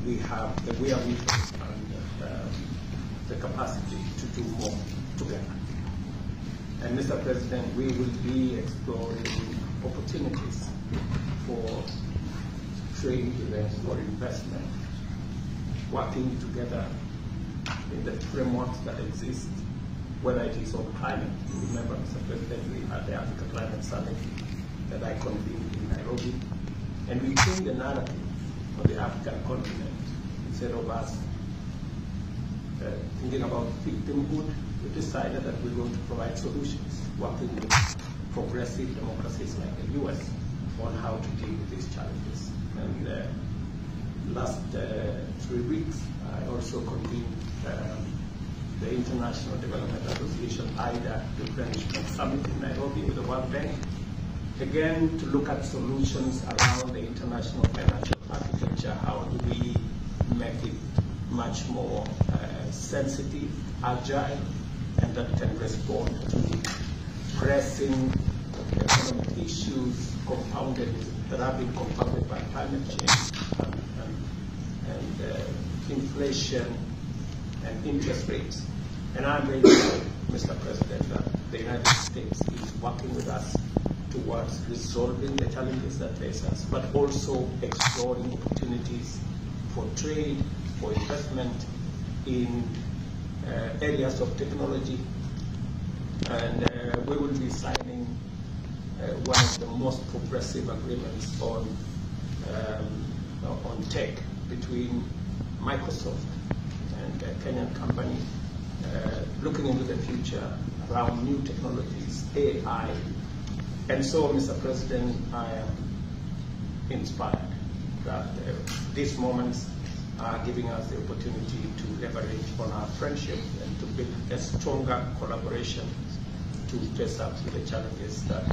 we have the wherewithal and the capacity to do more together. And Mr. President, we will be exploring opportunities for trade events, for investment, working together in the frameworks that exist, whether it is on climate. You remember, Mr. President, we had the Africa Climate Summit that I convened in Nairobi, and we changed the narrative of the African continent. Instead of us thinking about victimhood, we decided that we're going to provide solutions, working with progressive democracies like the US on how to deal with these challenges. And last 3 weeks, I also convened the International Development Association IDA Replenishment Summit in Nairobi with the World Bank, again to look at solutions around the international financial architecture. How do we make it much more sensitive, agile, and that can respond to pressing economic issues that have been compounded by climate change and inflation and interest rates. And I'm very proud, Mr. President, that the United States is working with us towards resolving the challenges that face us, but also exploring opportunities for trade, for investment in areas of technology. And we will be signing one of the most progressive agreements on tech between Microsoft and a Kenyan company, looking into the future around new technologies, AI. And so, Mr. President, I am inspired that these moments are giving us the opportunity to leverage on our friendship and to build a stronger collaboration to face up to the challenges that